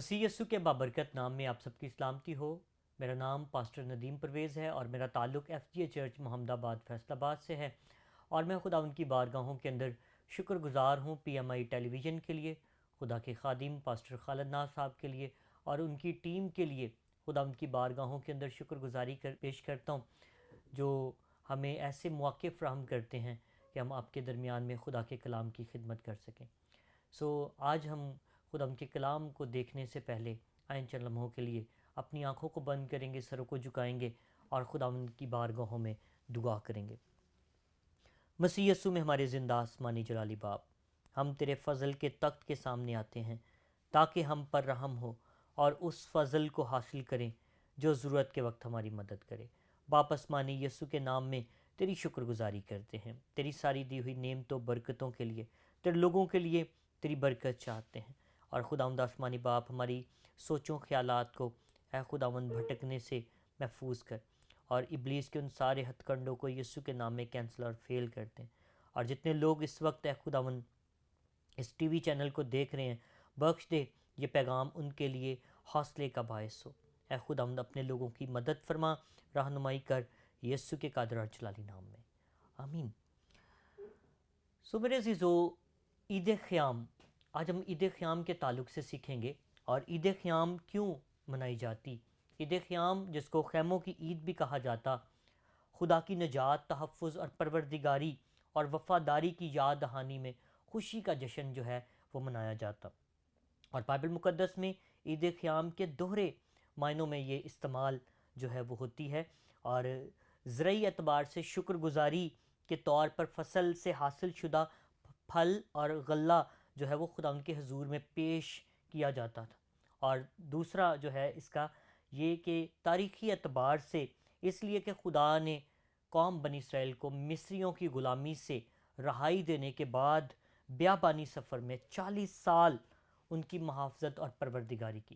مسیح یسوع کے بابرکت نام میں آپ سب کی سلامتی ہو۔ میرا نام پاسٹر ندیم پرویز ہے اور میرا تعلق ایف جی اے چرچ محمد آباد فیصل آباد سے ہے، اور میں خدا ان کی بارگاہوں کے اندر شکر گزار ہوں پی ایم آئی ٹیلی ویژن کے لیے، خدا کے خادم پاسٹر خالد ناز صاحب کے لیے اور ان کی ٹیم کے لیے خدا ان کی بارگاہوں کے اندر شکر گزاری پیش کرتا ہوں، جو ہمیں ایسے مواقع فراہم کرتے ہیں کہ ہم آپ کے درمیان میں خدا کے کلام کی خدمت کر سکیں۔ آج ہم خدا ان کے کلام کو دیکھنے سے پہلے آئند چند لمحوں کے لیے اپنی آنکھوں کو بند کریں گے، سروں کو جھکائیں گے اور خدا ان کی بارگاہوں میں دعا کریں گے۔ مسیح یسوع میں ہمارے زندہ آسمانی جلالی باپ، ہم تیرے فضل کے تخت کے سامنے آتے ہیں تاکہ ہم پر رحم ہو اور اس فضل کو حاصل کریں جو ضرورت کے وقت ہماری مدد کرے۔ باپ آسمانی، یسوع کے نام میں تیری شکر گزاری کرتے ہیں، تیری ساری دی ہوئی نعمتوں برکتوں کے لیے، تیرے لوگوں کے لیے تیری برکت چاہتے ہیں۔ اور خداوند آسمانی باپ، ہماری سوچوں خیالات کو اے خداوند بھٹکنے سے محفوظ کر، اور ابلیس کے ان سارے ہتھ کنڈوں کو یسوع کے نام میں کینسل اور فیل کر دیں۔ اور جتنے لوگ اس وقت اے خداوند اس ٹی وی چینل کو دیکھ رہے ہیں، بخش دے یہ پیغام ان کے لیے حوصلے کا باعث ہو۔ اے خداوند اپنے لوگوں کی مدد فرما، رہنمائی کر، یسوع کے قادر اور جلالی نام میں آمین۔ میرے عزیزو، عید خیام، آج ہم عید خیام کے تعلق سے سیکھیں گے، اور عید خیام کیوں منائی جاتی۔ عید خیام، جس کو خیموں کی عید بھی کہا جاتا، خدا کی نجات، تحفظ اور پروردگاری اور وفاداری کی یاد دہانی میں خوشی کا جشن جو ہے وہ منایا جاتا۔ اور بائبل مقدس میں عید خیام کے دوہرے معنوں میں یہ استعمال جو ہے وہ ہوتی ہے، اور زرعی اعتبار سے شکر گزاری کے طور پر فصل سے حاصل شدہ پھل اور غلہ جو ہے وہ خدا ان کے حضور میں پیش کیا جاتا تھا۔ اور دوسرا جو ہے اس کا یہ کہ تاریخی اعتبار سے اس لیے کہ خدا نے قوم بنی اسرائیل کو مصریوں کی غلامی سے رہائی دینے کے بعد بیابانی سفر میں 40 سال ان کی محافظت اور پروردگاری کی۔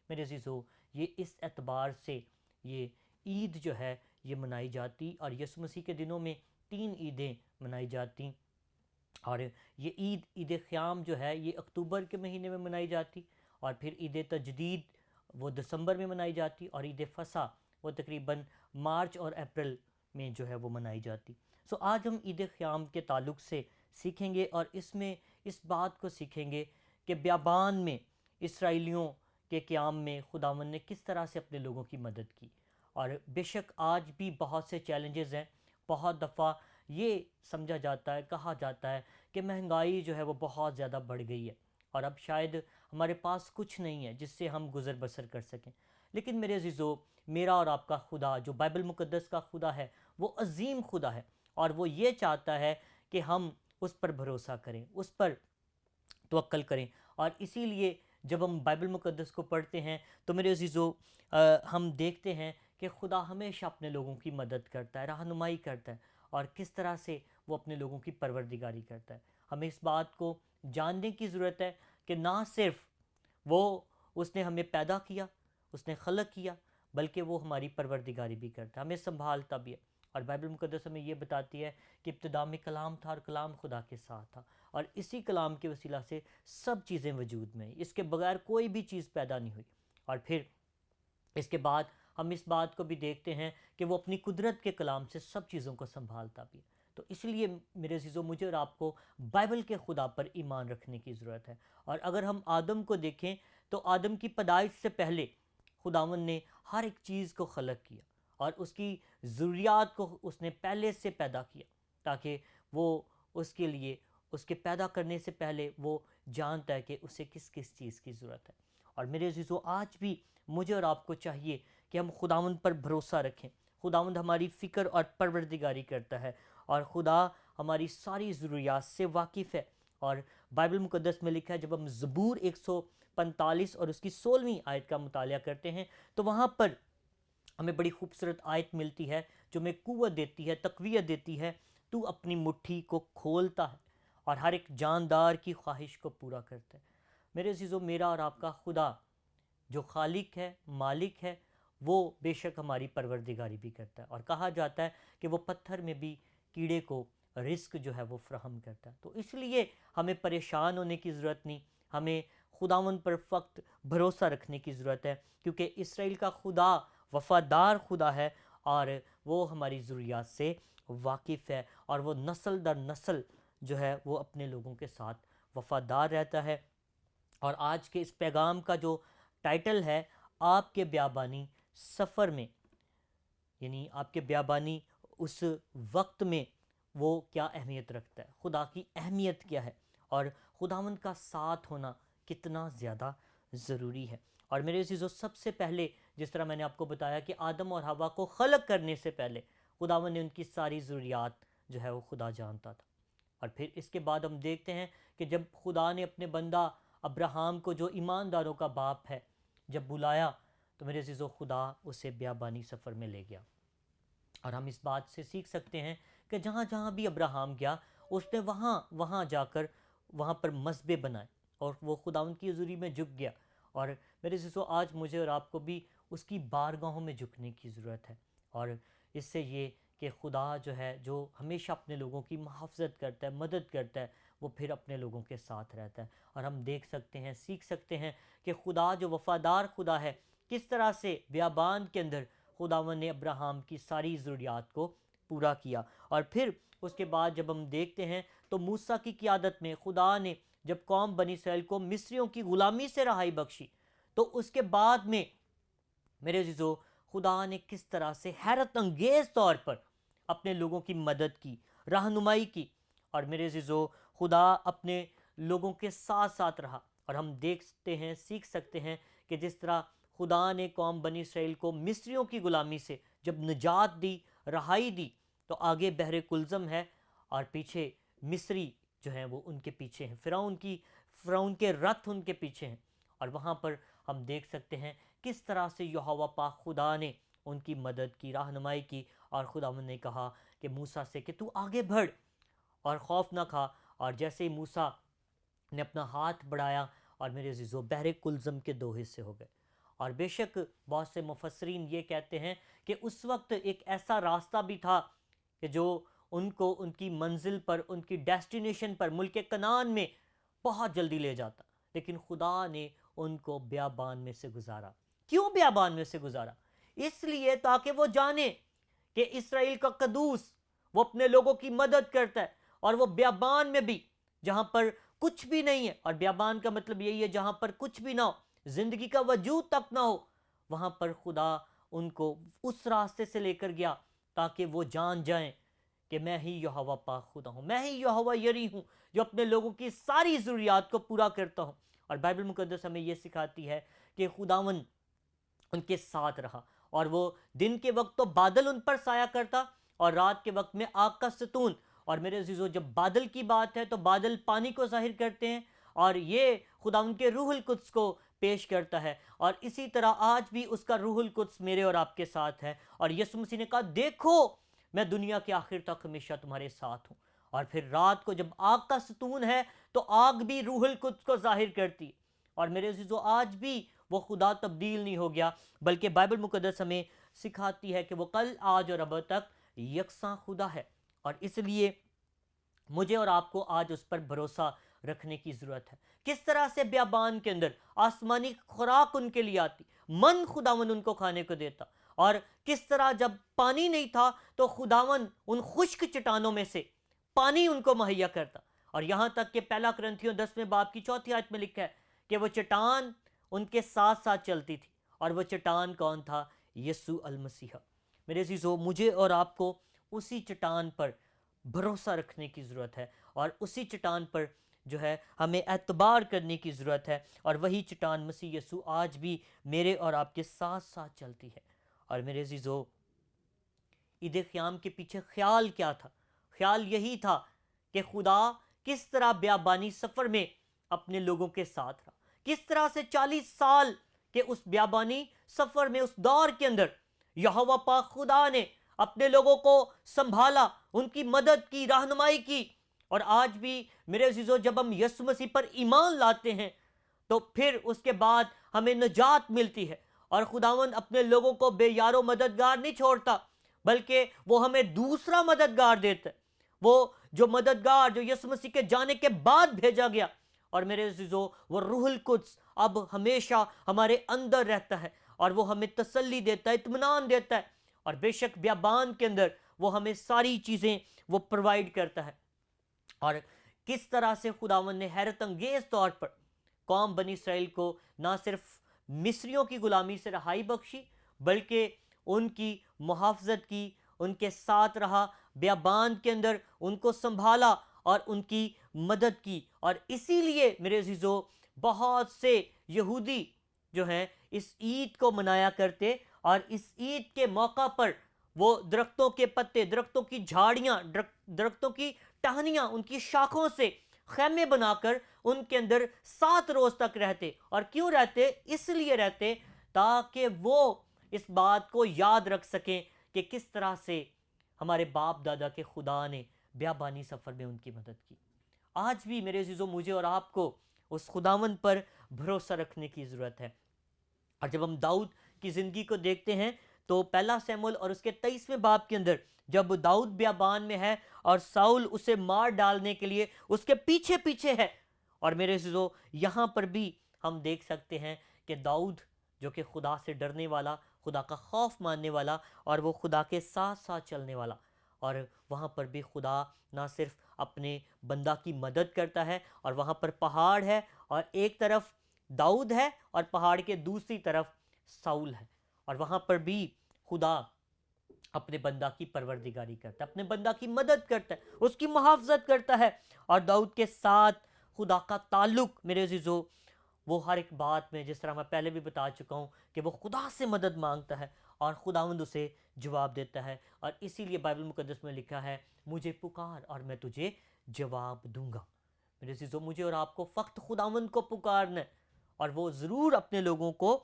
میرے عزیزو، یہ اس اعتبار سے یہ عید جو ہے یہ منائی جاتی، اور یسوع مسیح کے دنوں میں 3 عیدیں منائی جاتی، اور یہ عید خیام جو ہے یہ اکتوبر کے مہینے میں منائی جاتی، اور پھر عید تجدید وہ دسمبر میں منائی جاتی، اور عید فصح وہ تقریباً مارچ اور اپریل میں جو ہے وہ منائی جاتی۔ آج ہم عید خیام کے تعلق سے سیکھیں گے، اور اس میں اس بات کو سیکھیں گے کہ بیابان میں اسرائیلیوں کے قیام میں خداوند نے کس طرح سے اپنے لوگوں کی مدد کی۔ اور بے شک آج بھی بہت سے چیلنجز ہیں، بہت دفعہ یہ سمجھا جاتا ہے، کہا جاتا ہے کہ مہنگائی جو ہے وہ بہت زیادہ بڑھ گئی ہے، اور اب شاید ہمارے پاس کچھ نہیں ہے جس سے ہم گزر بسر کر سکیں۔ لیکن میرے عزیزو، میرا اور آپ کا خدا جو بائبل مقدس کا خدا ہے وہ عظیم خدا ہے، اور وہ یہ چاہتا ہے کہ ہم اس پر بھروسہ کریں، اس پر توکل کریں۔ اور اسی لیے جب ہم بائبل مقدس کو پڑھتے ہیں تو میرے عزیزو ہم دیکھتے ہیں کہ خدا ہمیشہ اپنے لوگوں کی مدد کرتا ہے، رہنمائی کرتا ہے، اور کس طرح سے وہ اپنے لوگوں کی پروردگاری کرتا ہے۔ ہمیں اس بات کو جاننے کی ضرورت ہے کہ نہ صرف اس نے ہمیں پیدا کیا، اس نے خلق کیا، بلکہ وہ ہماری پروردگاری بھی کرتا ہے، ہمیں سنبھالتا بھی ہے۔ اور بائبل مقدس ہمیں یہ بتاتی ہے کہ ابتدا میں کلام تھا، اور کلام خدا کے ساتھ تھا، اور اسی کلام کے وسیلہ سے سب چیزیں وجود میں ہیں، اس کے بغیر کوئی بھی چیز پیدا نہیں ہوئی۔ اور پھر اس کے بعد ہم اس بات کو بھی دیکھتے ہیں کہ وہ اپنی قدرت کے کلام سے سب چیزوں کو سنبھالتا بھی ہے۔ تو اس لیے میرے عزیزو، مجھے اور آپ کو بائبل کے خدا پر ایمان رکھنے کی ضرورت ہے۔ اور اگر ہم آدم کو دیکھیں تو آدم کی پیدائش سے پہلے خداوند نے ہر ایک چیز کو خلق کیا، اور اس کی ضروریات کو اس نے پہلے سے پیدا کیا، تاکہ وہ اس کے لیے اس کے پیدا کرنے سے پہلے وہ جانتا ہے کہ اسے کس کس چیز کی ضرورت ہے۔ اور میرے عزیزو، آج بھی مجھے اور آپ کو چاہیے کہ ہم خداوند پر بھروسہ رکھیں۔ خداوند ہماری فکر اور پروردگاری کرتا ہے، اور خدا ہماری ساری ضروریات سے واقف ہے۔ اور بائبل مقدس میں لکھا ہے، جب ہم زبور 145 اور اس کی 16ویں آیت کا مطالعہ کرتے ہیں تو وہاں پر ہمیں بڑی خوبصورت آیت ملتی ہے جو ہمیں قوت دیتی ہے، تقویت دیتی ہے۔ تو اپنی مٹھی کو کھولتا ہے اور ہر ایک جاندار کی خواہش کو پورا کرتا ہے۔ میرے عزیزو، میرا اور آپ کا خدا جو خالق ہے، مالک ہے، وہ بے شک ہماری پروردگاری بھی کرتا ہے، اور کہا جاتا ہے کہ وہ پتھر میں بھی کیڑے کو رزق جو ہے وہ فراہم کرتا ہے۔ تو اس لیے ہمیں پریشان ہونے کی ضرورت نہیں، ہمیں خداوند پر وقت بھروسہ رکھنے کی ضرورت ہے، کیونکہ اسرائیل کا خدا وفادار خدا ہے اور وہ ہماری ضروریات سے واقف ہے، اور وہ نسل در نسل جو ہے وہ اپنے لوگوں کے ساتھ وفادار رہتا ہے۔ اور آج کے اس پیغام کا جو ٹائٹل ہے آپ کے بیابانی سفر میں، یعنی آپ کے بیابانی اس وقت میں وہ کیا اہمیت رکھتا ہے، خدا کی اہمیت کیا ہے، اور خداوند کا ساتھ ہونا کتنا زیادہ ضروری ہے۔ اور میرے عزیزو، سب سے پہلے جس طرح میں نے آپ کو بتایا کہ آدم اور حوا کو خلق کرنے سے پہلے خداوند نے ان کی ساری ضروریات جو ہے وہ خدا جانتا تھا۔ اور پھر اس کے بعد ہم دیکھتے ہیں کہ جب خدا نے اپنے بندہ ابراہیم کو، جو ایمانداروں کا باپ ہے، جب بلایا تو میرے عزیزو خدا اسے بیابانی سفر میں لے گیا۔ اور ہم اس بات سے سیکھ سکتے ہیں کہ جہاں جہاں بھی ابراہیم گیا اس نے وہاں جا کر وہاں پر مذبح بنائے، اور وہ خداوند کی حضوری میں جھک گیا۔ اور میرے عزیزو، آج مجھے اور آپ کو بھی اس کی بارگاہوں میں جھکنے کی ضرورت ہے، اور اس سے یہ کہ خدا جو ہے، جو ہمیشہ اپنے لوگوں کی محافظت کرتا ہے، مدد کرتا ہے، وہ پھر اپنے لوگوں کے ساتھ رہتا ہے۔ اور ہم دیکھ سکتے ہیں، سیکھ سکتے ہیں کہ خدا جو وفادار خدا ہے، کس طرح سے بیابان کے اندر خداوند نے ابراہیم کی ساری ضروریات کو پورا کیا۔ اور پھر اس کے بعد جب ہم دیکھتے ہیں تو موسیٰ کی قیادت میں خدا نے جب قوم بنی اسرائیل کو مصریوں کی غلامی سے رہائی بخشی، تو اس کے بعد میں میرے عزیزو خدا نے کس طرح سے حیرت انگیز طور پر اپنے لوگوں کی مدد کی، رہنمائی کی، اور میرے عزیزو خدا اپنے لوگوں کے ساتھ ساتھ رہا۔ اور ہم دیکھتے ہیں، سیکھ سکتے ہیں کہ جس طرح خدا نے قوم بنی اسرائیل کو مصریوں کی غلامی سے جب نجات دی، رہائی دی، تو آگے بحر کلزم ہے اور پیچھے مصری جو ہیں وہ ان کے پیچھے ہیں، فرعون کے رتھ ان کے پیچھے ہیں۔ اور وہاں پر ہم دیکھ سکتے ہیں کس طرح سے یہوہ پاک خدا نے ان کی مدد کی، رہنمائی کی، اور خداوند نے کہا کہ موسیٰ سے کہ تو آگے بڑھ اور خوف نہ کھا۔ اور جیسے ہی موسیٰ نے اپنا ہاتھ بڑھایا، اور میرے عزیزو بحر کلزم کے دو حصے ہو گئے۔ اور بے شک بہت سے مفسرین یہ کہتے ہیں کہ اس وقت ایک ایسا راستہ بھی تھا کہ جو ان کو ان کی منزل پر، ان کی ڈیسٹینیشن پر، ملک کنعان میں بہت جلدی لے جاتا، لیکن خدا نے ان کو بیابان میں سے گزارا۔ کیوں بیابان میں سے گزارا؟ اس لیے تاکہ وہ جانے کہ اسرائیل کا قدوس وہ اپنے لوگوں کی مدد کرتا ہے، اور وہ بیابان میں بھی جہاں پر کچھ بھی نہیں ہے، اور بیابان کا مطلب یہی ہے جہاں پر کچھ بھی نہ ہو، زندگی کا وجود تک نہ ہو، وہاں پر خدا ان کو اس راستے سے لے کر گیا تاکہ وہ جان جائیں کہ میں ہی یہوہ پاک خدا ہوں، میں ہی یہوہ یری ہوں، جو اپنے لوگوں کی ساری ضروریات کو پورا کرتا ہوں۔ اور بائبل مقدس ہمیں یہ سکھاتی ہے کہ خداوند ان کے ساتھ رہا، اور وہ دن کے وقت تو بادل ان پر سایہ کرتا، اور رات کے وقت میں آگ کا ستون۔ اور میرے عزیزو، جب بادل کی بات ہے تو بادل پانی کو ظاہر کرتے ہیں، اور یہ خداوند کے روح القدس کو پیش کرتا ہے، اور اسی طرح آج بھی اس کا روح القدس میرے اور آپ کے ساتھ ہے۔ اور یسوع مسیح نے کہا دیکھو میں دنیا کے آخر تک ہمیشہ تمہارے ساتھ ہوں۔ اور پھر رات کو جب آگ کا ستون ہے تو آگ بھی روح القدس کو ظاہر کرتی ہے۔ اور میرے عزیزو، آج بھی وہ خدا تبدیل نہیں ہو گیا، بلکہ بائبل مقدس ہمیں سکھاتی ہے کہ وہ کل، آج اور اب تک یکساں خدا ہے۔ اور اس لیے مجھے اور آپ کو آج اس پر بھروسہ رکھنے کی ضرورت ہے۔ کس طرح سے بیابان کے اندر آسمانی خوراک ان کے لیے آتی، من خداوند ان کو کھانے کو دیتا، اور کس طرح جب پانی نہیں تھا تو خداوند ان خشک چٹانوں میں سے پانی ان کو مہیا کرتا۔ اور یہاں تک کہ پہلا کرنتھیوں 10 باب کی 4 آیت میں لکھا ہے کہ وہ چٹان ان کے ساتھ ساتھ چلتی تھی، اور وہ چٹان کون تھا؟ یسوع المسیح۔ میرے عزیزو، مجھے اور آپ کو اسی چٹان پر بھروسہ رکھنے کی ضرورت ہے، اور اسی چٹان پر جو ہے ہمیں اعتبار کرنے کی ضرورت ہے، اور وہی چٹان مسیح یسوع آج بھی میرے اور آپ کے ساتھ ساتھ چلتی ہے۔ اور میرے عزیزو، عید قیام کے پیچھے خیال کیا تھا؟ خیال یہی تھا کہ خدا کس طرح بیابانی سفر میں اپنے لوگوں کے ساتھ رہا، کس طرح سے 40 سال کے اس بیابانی سفر میں، اس دور کے اندر یہوہ پاک خدا نے اپنے لوگوں کو سنبھالا، ان کی مدد کی، رہنمائی کی۔ اور آج بھی میرے عزیزو، جب ہم یسوع مسیح پر ایمان لاتے ہیں تو پھر اس کے بعد ہمیں نجات ملتی ہے، اور خداوند اپنے لوگوں کو بے یار و مددگار نہیں چھوڑتا، بلکہ وہ ہمیں دوسرا مددگار دیتا ہے۔ وہ جو مددگار جو یسوع مسیح کے جانے کے بعد بھیجا گیا، اور میرے عزیزو وہ روح القدس اب ہمیشہ ہمارے اندر رہتا ہے اور وہ ہمیں تسلی دیتا ہے، اطمینان دیتا ہے، اور بے شک بیابان کے اندر وہ ہمیں ساری چیزیں وہ پرووائڈ کرتا ہے۔ اور کس طرح سے خداوند نے حیرت انگیز طور پر قوم بنی اسرائیل کو نہ صرف مصریوں کی غلامی سے رہائی بخشی، بلکہ ان کی محافظت کی، ان کے ساتھ رہا، بیابان کے اندر ان کو سنبھالا اور ان کی مدد کی۔ اور اسی لیے میرے عزیزو بہت سے یہودی جو ہیں اس عید کو منایا کرتے، اور اس عید کے موقع پر وہ درختوں کے پتے، درختوں کی جھاڑیاں، درختوں کی ٹہنیاں، ان کی شاخوں سے خیمے بنا کر ان کے اندر 7 روز تک رہتے۔ اور کیوں رہتے؟ اس لیے رہتے تاکہ وہ اس بات کو یاد رکھ سکیں کہ کس طرح سے ہمارے باپ دادا کے خدا نے بیابانی سفر میں ان کی مدد کی۔ آج بھی میرے عزیزو مجھے اور آپ کو اس خداوند پر بھروسہ رکھنے کی ضرورت ہے۔ اور جب ہم داؤد کی زندگی کو دیکھتے ہیں تو پہلا سیموئیل اور اس کے 23ویں باب کے اندر جب داؤد بیابان میں ہے اور ساؤل اسے مار ڈالنے کے لیے اس کے پیچھے پیچھے ہے، اور میرے عزیزو یہاں پر بھی ہم دیکھ سکتے ہیں کہ داؤد جو کہ خدا سے ڈرنے والا، خدا کا خوف ماننے والا، اور وہ خدا کے ساتھ ساتھ چلنے والا، اور وہاں پر بھی خدا نہ صرف اپنے بندہ کی مدد کرتا ہے، اور وہاں پر پہاڑ ہے اور ایک طرف داؤد ہے اور پہاڑ کے دوسری طرف ساؤل ہے، اور وہاں پر بھی خدا اپنے بندہ کی پروردگاری کرتا ہے، اپنے بندہ کی مدد کرتا ہے، اس کی محافظت کرتا ہے۔ اور داؤد کے ساتھ خدا کا تعلق میرے عزیزو وہ ہر ایک بات میں، جس طرح میں پہلے بھی بتا چکا ہوں، کہ وہ خدا سے مدد مانگتا ہے اور خداوند اسے جواب دیتا ہے۔ اور اسی لیے بائبل مقدس میں لکھا ہے مجھے پکار اور میں تجھے جواب دوں گا۔ میرے عزیزو مجھے اور آپ کو فقط خداوند کو پکارنا ہے اور وہ ضرور اپنے لوگوں کو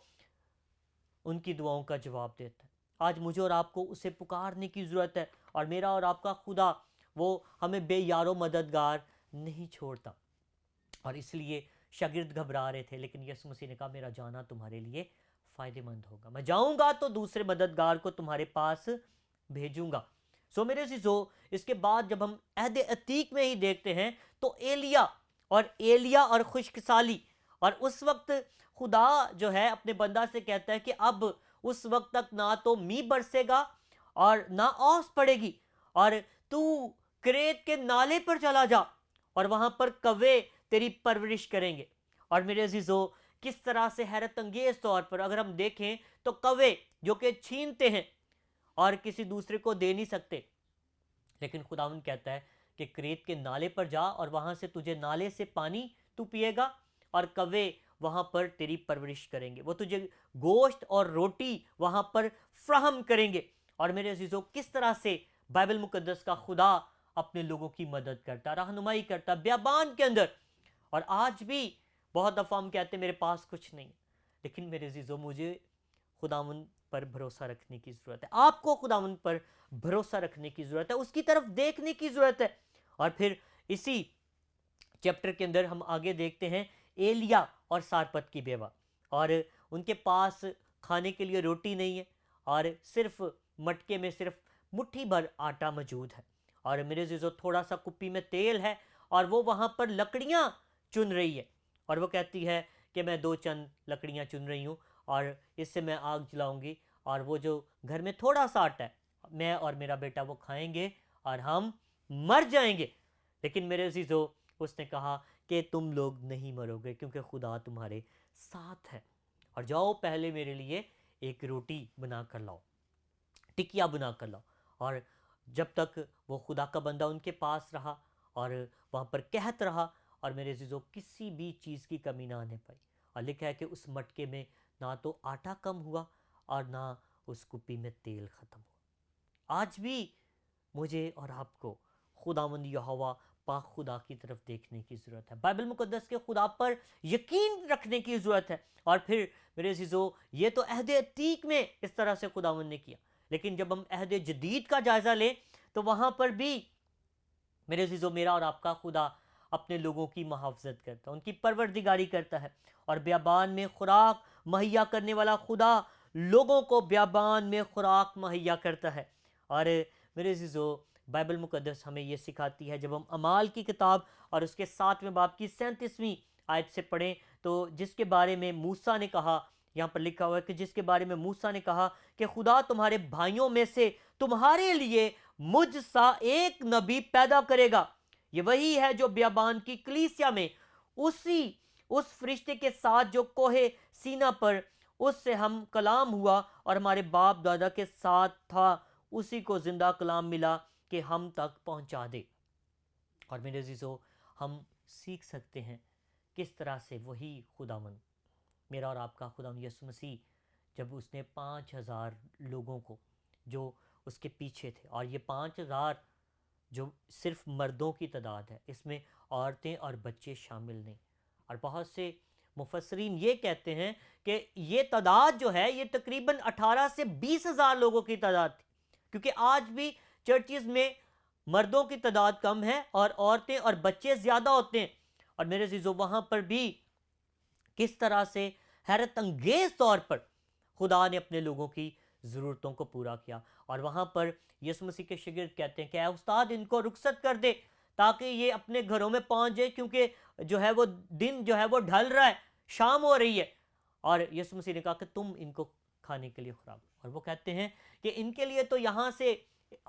ان کی دعاؤں کا جواب دیتا ہے۔ آج مجھے اور آپ کو اسے پکارنے کی ضرورت ہے، اور میرا اور آپ کا خدا وہ ہمیں بے یار و مددگار نہیں چھوڑتا۔ اور اس لیے شاگرد گھبرا رہے تھے، لیکن یسوع مسیح نے کہا میرا جانا تمہارے لیے فائدہ مند ہوگا، میں جاؤں گا تو دوسرے مددگار کو تمہارے پاس بھیجوں گا۔ میرے عزیزو اس کے بعد جب ہم عہد عتیق میں ہی دیکھتے ہیں تو ایلیا اور خشک سالی، اور اس وقت خدا جو ہے اپنے بندہ سے کہتا ہے کہ اب اس وقت تک نہ تو می برسے گا اور نہ اوس پڑے گی، اور تو کریت کے نالے پر چلا جا اور وہاں پر کوے تیری پرورش کریں گے۔ اور میرے عزیزو کس طرح سے حیرت انگیز طور پر اگر ہم دیکھیں تو کوے جو کہ چھینتے ہیں اور کسی دوسرے کو دے نہیں سکتے، لیکن خداوند کہتا ہے کہ کریت کے نالے پر جا اور وہاں سے تجھے نالے سے پانی تو پیے گا، اور کوے وہاں پر تیری پرورش کریں گے، وہ تجھے گوشت اور روٹی وہاں پر فراہم کریں گے۔ اور میرے عزیزو کس طرح سے بائبل مقدس کا خدا اپنے لوگوں کی مدد کرتا، رہنمائی کرتا بیابان کے اندر۔ اور آج بھی بہت دفعہ ہم کہتے ہیں میرے پاس کچھ نہیں، لیکن میرے عزیزو مجھے خداوند پر بھروسہ رکھنے کی ضرورت ہے، آپ کو خداوند پر بھروسہ رکھنے کی ضرورت ہے، اس کی طرف دیکھنے کی ضرورت ہے۔ اور پھر اسی چیپٹر کے اندر ہم آگے دیکھتے ہیں ایلیا اور سارپت کی بیوہ، اور ان کے پاس کھانے کے لیے روٹی نہیں ہے، اور صرف مٹکے میں صرف مٹھی بھر آٹا موجود ہے، اور میرے عزیزو تھوڑا سا کپی میں تیل ہے، اور وہ وہاں پر لکڑیاں چن رہی ہے، اور وہ کہتی ہے کہ میں 2 چند لکڑیاں چن رہی ہوں اور اس سے میں آگ جلاؤں گی، اور وہ جو گھر میں تھوڑا سا آٹا ہے میں اور میرا بیٹا وہ کھائیں گے اور ہم مر جائیں گے۔ لیکن میرے عزیزو اس نے کہا کہ تم لوگ نہیں مرو گے کیونکہ خدا تمہارے ساتھ ہے، اور جاؤ پہلے میرے لیے ایک روٹی بنا کر لاؤ، ٹکیا بنا کر لاؤ۔ اور جب تک وہ خدا کا بندہ ان کے پاس رہا اور وہاں پر قحط رہا، اور میرے عزیزو کسی بھی چیز کی کمی نہ آنے پائی، اور لکھا ہے کہ اس مٹکے میں نہ تو آٹا کم ہوا اور نہ اس کپی میں تیل ختم ہوا۔ آج بھی مجھے اور آپ کو خداوند یہوہ پاک خدا کی طرف دیکھنے کی ضرورت ہے، بائبل مقدس کے خدا پر یقین رکھنے کی ضرورت ہے۔ اور پھر میرے عزیزو یہ تو عہد عتیق میں اس طرح سے خداوند نے کیا، لیکن جب ہم عہد جدید کا جائزہ لیں تو وہاں پر بھی میرے عزیزو میرا اور آپ کا خدا اپنے لوگوں کی محافظت کرتا ہے، ان کی پروردگاری کرتا ہے، اور بیابان میں خوراک مہیا کرنے والا خدا لوگوں کو بیابان میں خوراک مہیا کرتا ہے۔ اور میرے عزیزو بائبل مقدس ہمیں یہ سکھاتی ہے، جب ہم اعمال کی کتاب اور اس کے 7ویں باب کی 37ویں آیت سے پڑھیں تو جس کے بارے میں موسیٰ نے کہا، یہاں پر لکھا ہوا ہے کہ جس کے بارے میں موسیٰ نے کہا کہ خدا تمہارے بھائیوں میں سے تمہارے لیے مجھ سا ایک نبی پیدا کرے گا، یہ وہی ہے جو بیابان کی کلیسیا میں اس فرشتے کے ساتھ جو کوہ سینا پر اس سے ہم کلام ہوا اور ہمارے باپ دادا کے ساتھ تھا، اسی کو زندہ کلام ملا کہ ہم تک پہنچا دے۔ اور میرے عزیزو، ہم سیکھ سکتے ہیں کس طرح سے وہی خداوند، میرا اور آپ کا خداوند یسوع مسیح، جب اس نے 5000 لوگوں کو جو اس کے پیچھے تھے، اور یہ 5000 جو صرف مردوں کی تعداد ہے، اس میں عورتیں اور بچے شامل نہیں، اور بہت سے مفسرین یہ کہتے ہیں کہ یہ تعداد جو ہے یہ تقریباً 18 سے 20,000 لوگوں کی تعداد تھی، کیونکہ آج بھی چرچز میں مردوں کی تعداد کم ہے اور عورتیں اور بچے زیادہ ہوتے ہیں۔ اور میرے عزیزو، وہاں پر بھی کس طرح سے حیرت انگیز طور پر خدا نے اپنے لوگوں کی ضرورتوں کو پورا کیا، اور وہاں پر یسوع مسیح کے شاگرد کہتے ہیں کہ اے استاد ان کو رخصت کر دے تاکہ یہ اپنے گھروں میں پہنچ جائے، کیونکہ جو ہے وہ دن جو ہے وہ ڈھل رہا ہے، شام ہو رہی ہے۔ اور یسوع مسیح نے کہا کہ تم ان کو کھانے کے لیے خراب، اور وہ کہتے ہیں کہ ان کے لیے تو یہاں سے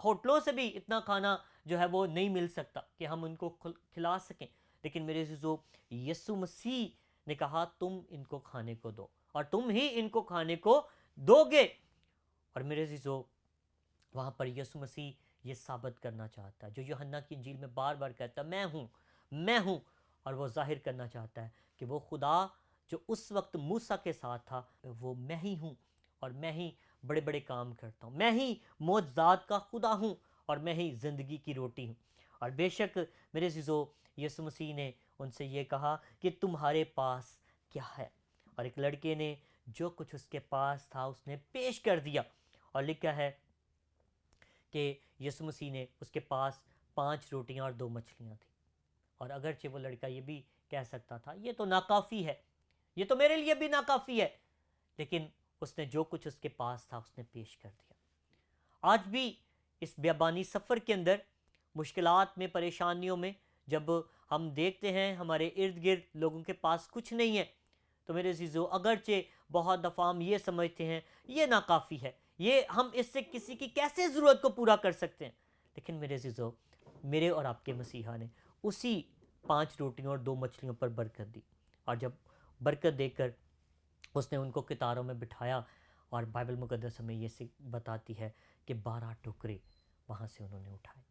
ہوٹلوں سے بھی اتنا کھانا جو ہے وہ نہیں مل سکتا کہ ہم ان کو کھلا سکیں، لیکن میرے عزیزو یسوع مسیح نے کہا تم ان کو کھانے کو دو، اور تم ہی ان کو کھانے کو دو گے۔ اور میرے عزیزو، وہاں پر یسوع مسیح یہ ثابت کرنا چاہتا ہے، جو یوحنا کی انجیل میں بار بار کہتا ہے میں ہوں، اور وہ ظاہر کرنا چاہتا ہے کہ وہ خدا جو اس وقت موسیٰ کے ساتھ تھا، وہ میں ہی ہوں، اور میں ہی بڑے بڑے کام کرتا ہوں، میں ہی معجزات کا خدا ہوں، اور میں ہی زندگی کی روٹی ہوں۔ اور بے شک میرے عزیزو، یسوع مسیح نے ان سے یہ کہا کہ تمہارے پاس کیا ہے، اور ایک لڑکے نے جو کچھ اس کے پاس تھا اس نے پیش کر دیا، اور لکھا ہے کہ یسوع مسیح نے اس کے پاس 5 روٹیاں اور 2 مچھلیاں تھیں، اور اگرچہ وہ لڑکا یہ بھی کہہ سکتا تھا یہ تو ناکافی ہے، یہ تو میرے لیے بھی ناکافی ہے، لیکن اس نے جو کچھ اس کے پاس تھا اس نے پیش کر دیا۔ آج بھی اس بیابانی سفر کے اندر، مشکلات میں، پریشانیوں میں، جب ہم دیکھتے ہیں ہمارے ارد گرد لوگوں کے پاس کچھ نہیں ہے، تو میرے عزیزو اگرچہ بہت دفعہ ہم یہ سمجھتے ہیں یہ ناکافی ہے، یہ ہم اس سے کسی کی کیسے ضرورت کو پورا کر سکتے ہیں، لیکن میرے عزیزو، میرے اور آپ کے مسیحا نے اسی 5 روٹیوں اور 2 مچھلیوں پر برکت دی، اور جب برکت دے کر اس نے ان کو قطاروں میں بٹھایا، اور بائبل مقدس ہمیں یہ بتاتی ہے کہ 12 ٹکرے وہاں سے انہوں نے اٹھائے۔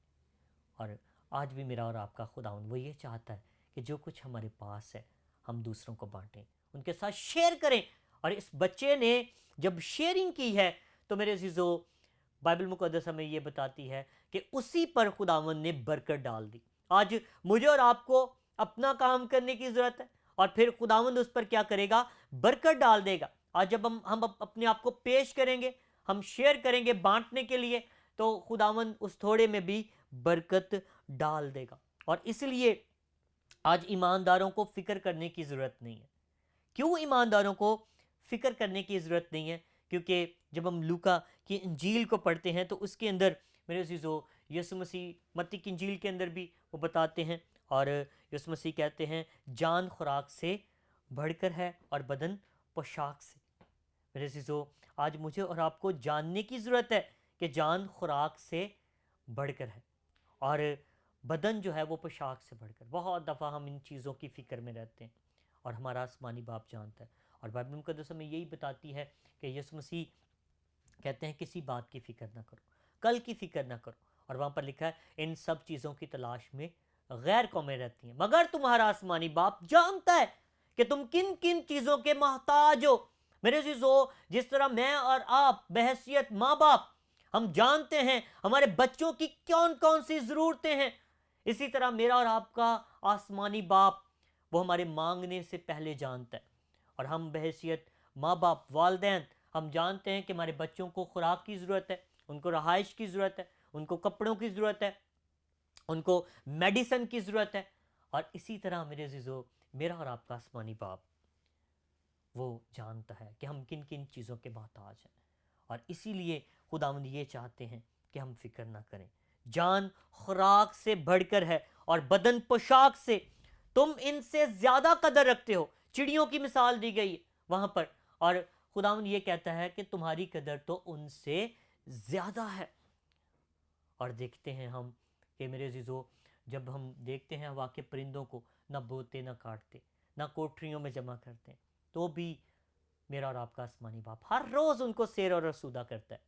اور آج بھی میرا اور آپ کا خداوند وہ یہ چاہتا ہے کہ جو کچھ ہمارے پاس ہے ہم دوسروں کو بانٹیں، ان کے ساتھ شیئر کریں۔ اور اس بچے نے جب شیئرنگ کی ہے تو میرے عزیزو، بائبل مقدس ہمیں یہ بتاتی ہے کہ اسی پر خداوند نے برکت ڈال دی۔ آج مجھے اور آپ کو اپنا کام کرنے کی ضرورت ہے، اور پھر خداوند اس پر کیا کرے گا؟ برکت ڈال دے گا۔ آج جب ہم اپنے آپ کو پیش کریں گے، ہم شیئر کریں گے بانٹنے کے لیے، تو خداوند اس تھوڑے میں بھی برکت ڈال دے گا۔ اور اس لیے آج ایمانداروں کو فکر کرنے کی ضرورت نہیں ہے۔ کیوں ایمانداروں کو فکر کرنے کی ضرورت نہیں ہے؟ کیونکہ جب ہم لوکا کی انجیل کو پڑھتے ہیں تو اس کے اندر میرے عزیزو، یسوع مسیح متی کی انجیل کے اندر بھی وہ بتاتے ہیں، اور یسوع مسیح کہتے ہیں جان خوراک سے بڑھ کر ہے اور بدن پوشاک سے۔ میرے عزیزو، آج مجھے اور آپ کو جاننے کی ضرورت ہے کہ جان خوراک سے بڑھ کر ہے، اور بدن جو ہے وہ پوشاک سے بڑھ کر۔ بہت دفعہ ہم ان چیزوں کی فکر میں رہتے ہیں، اور ہمارا آسمانی باپ جانتا ہے، اور بائبل مقدس ہمیں یہی بتاتی ہے کہ یسوع مسیح کہتے ہیں کسی بات کی فکر نہ کرو، کل کی فکر نہ کرو، اور وہاں پر لکھا ہے ان سب چیزوں کی تلاش میں غیر قومیں رہتی ہیں، مگر تمہارا آسمانی باپ جانتا ہے کہ تم کن کن چیزوں کے محتاج ہو۔ میرے عزیزو، جس طرح میں اور آپ بحیثیت ماں باپ ہم جانتے ہیں ہمارے بچوں کی کون کون سی ضرورتیں ہیں، اسی طرح میرا اور آپ کا آسمانی باپ وہ ہمارے مانگنے سے پہلے جانتا ہے، اور ہم بحیثیت ماں باپ، والدین، ہم جانتے ہیں کہ ہمارے بچوں کو خوراک کی ضرورت ہے، ان کو رہائش کی ضرورت ہے، ان کو کپڑوں کی ضرورت ہے، ان کو میڈیسن کی ضرورت ہے، اور اسی طرح میرے عزیزو، میرا اور آپ کا آسمانی باپ وہ جانتا ہے کہ ہم کن کن چیزوں کے محتاج ہیں، اور اسی لیے خداوند یہ چاہتے ہیں کہ ہم فکر نہ کریں۔ جان خوراک سے بڑھ کر ہے اور بدن پوشاک سے۔ تم ان سے زیادہ قدر رکھتے ہو. چڑیوں کی مثال دی گئی وہاں پر, اور خداوند یہ کہتا ہے کہ تمہاری قدر تو ان سے زیادہ ہے. اور دیکھتے ہیں ہم کہ میرے عزیزو, جب ہم دیکھتے ہیں واقع پرندوں کو, نہ بوتے نہ کاٹتے, نہ کوٹریوں میں جمع کرتے, تو بھی میرا اور آپ کا آسمانی باپ ہر روز ان کو سیر اور رسودہ کرتا ہے.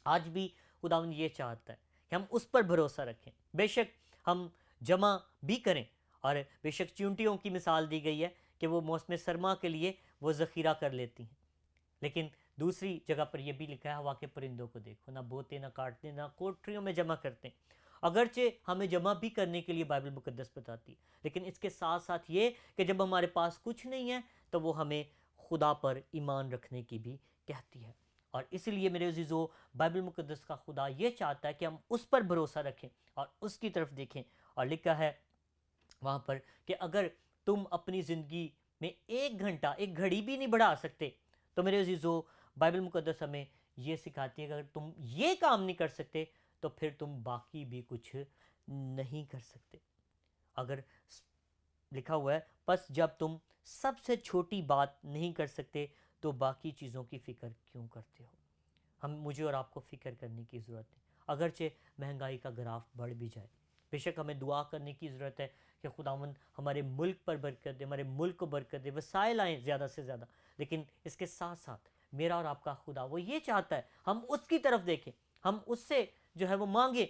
آج بھی خداوند یہ چاہتا ہے کہ ہم اس پر بھروسہ رکھیں. بے شک ہم جمع بھی کریں, اور بے شک چونٹیوں کی مثال دی گئی ہے کہ وہ موسم سرما کے لیے وہ ذخیرہ کر لیتی ہیں, لیکن دوسری جگہ پر یہ بھی لکھا ہے ہوا کے پرندوں کو دیکھو, نہ بوتے نہ کاٹتے نہ کوٹریوں میں جمع کرتے. اگرچہ ہمیں جمع بھی کرنے کے لیے بائبل مقدس بتاتی ہے, لیکن اس کے ساتھ ساتھ یہ کہ جب ہمارے پاس کچھ نہیں ہے تو وہ ہمیں خدا پر ایمان رکھنے کی بھی کہتی ہے. اور اس لیے میرے عزیزو, بائبل مقدس کا خدا یہ چاہتا ہے کہ ہم اس پر بھروسہ رکھیں اور اس کی طرف دیکھیں. اور لکھا ہے وہاں پر کہ اگر تم اپنی زندگی میں 1 گھنٹہ 1 گھڑی بھی نہیں بڑھا سکتے, تو میرے عزیزو بائبل مقدس ہمیں یہ سکھاتی ہے کہ اگر تم یہ کام نہیں کر سکتے تو پھر تم باقی بھی کچھ نہیں کر سکتے. اگر لکھا ہوا ہے, پس جب تم سب سے چھوٹی بات نہیں کر سکتے تو باقی چیزوں کی فکر کیوں کرتے ہو. مجھے اور آپ کو فکر کرنے کی ضرورت ہے, اگرچہ مہنگائی کا گراف بڑھ بھی جائے. بے شک ہمیں دعا کرنے کی ضرورت ہے کہ خداوند ہمارے ملک پر برکت دے, ہمارے ملک کو برکت دے, وسائل آئیں زیادہ سے زیادہ. لیکن اس کے ساتھ ساتھ میرا اور آپ کا خدا وہ یہ چاہتا ہے ہم اس کی طرف دیکھیں, ہم اس سے جو ہے وہ مانگیں.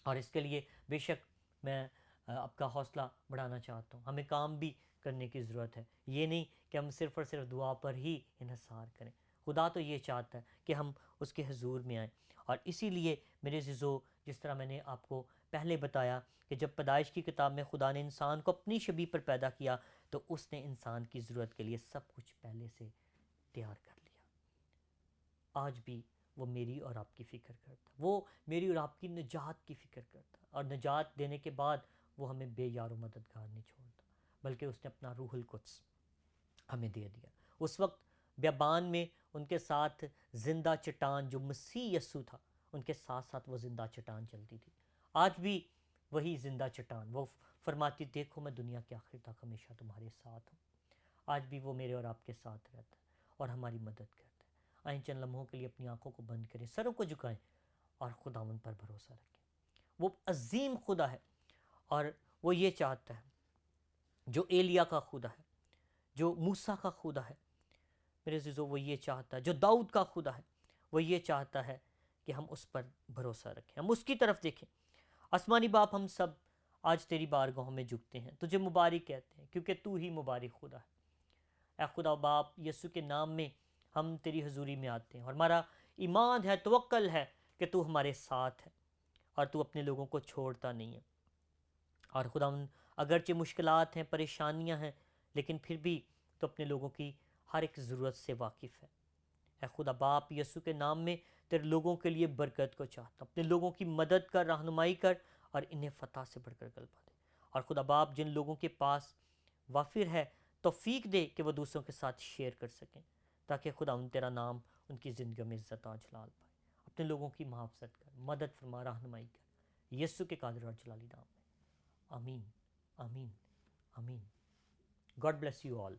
اور اس کے لیے بے شک میں آپ کا حوصلہ بڑھانا چاہتا ہوں, ہمیں کام بھی کرنے کی ضرورت ہے. یہ نہیں کہ ہم صرف اور صرف دعا پر ہی انحصار کریں. خدا تو یہ چاہتا ہے کہ ہم اس کے حضور میں آئیں. اور اسی لیے میرے عزیزو, جس طرح میں نے آپ کو پہلے بتایا کہ جب پیدائش کی کتاب میں خدا نے انسان کو اپنی شبیہ پر پیدا کیا تو اس نے انسان کی ضرورت کے لیے سب کچھ پہلے سے تیار کر لیا. آج بھی وہ میری اور آپ کی فکر کرتا, وہ میری اور آپ کی نجات کی فکر کرتا, اور نجات دینے کے بعد وہ ہمیں بے یار و مددگار نہیں چھوڑتا, بلکہ اس نے اپنا روح القدس ہمیں دے دیا. اس وقت بیابان میں ان کے ساتھ زندہ چٹان جو مسیح یسوع تھا, ان کے ساتھ ساتھ وہ زندہ چٹان چلتی تھی. آج بھی وہی زندہ چٹان, وہ فرماتی دیکھو میں دنیا کے آخر تک ہمیشہ تمہارے ساتھ ہوں. آج بھی وہ میرے اور آپ کے ساتھ رہتا ہے اور ہماری مدد کرتا ہے. آئیں چند لمحوں کے لیے اپنی آنکھوں کو بند کریں, سروں کو جھکائیں اور خداوند پر بھروسہ رکھیں. وہ عظیم خدا ہے, اور وہ یہ چاہتا ہے جو ایلیا کا خدا ہے, جو موسیٰ کا خدا ہے, میرے عزیزو وہ یہ چاہتا ہے, جو داؤد کا خدا ہے, وہ یہ چاہتا ہے کہ ہم اس پر بھروسہ رکھیں, ہم اس کی طرف دیکھیں. آسمانی باپ, ہم سب آج تیری بارگاہوں میں جھکتے ہیں, تجھے مبارک کہتے ہیں کیونکہ تو ہی مبارک خدا ہے. اے خدا باپ, یسوع کے نام میں ہم تیری حضوری میں آتے ہیں, اور ہمارا ایمان ہے, توکل ہے کہ تو ہمارے ساتھ ہے اور تو اپنے لوگوں کو چھوڑتا نہیں ہے. اور خدا اگرچہ مشکلات ہیں, پریشانیاں ہیں, لیکن پھر بھی تو اپنے لوگوں کی ہر ایک ضرورت سے واقف ہے. اے خدا باپ, یسوع کے نام میں تیرے لوگوں کے لیے برکت کو چاہتا ہوں, اپنے لوگوں کی مدد کر, رہنمائی کر, اور انہیں فتح سے بڑھ کر غلبہ دے. اور خدا باپ, جن لوگوں کے پاس وافر ہے توفیق دے کہ وہ دوسروں کے ساتھ شیئر کر سکیں, تاکہ خدا تیرا نام ان کی زندگیوں میں عزت و جلال پائے. اپنے لوگوں کی محافظت کر, مدد فرما, رہنمائی کر, یسوع کے قادر اور جلالی نام میں. آمین, آمین, آمین. God bless you all.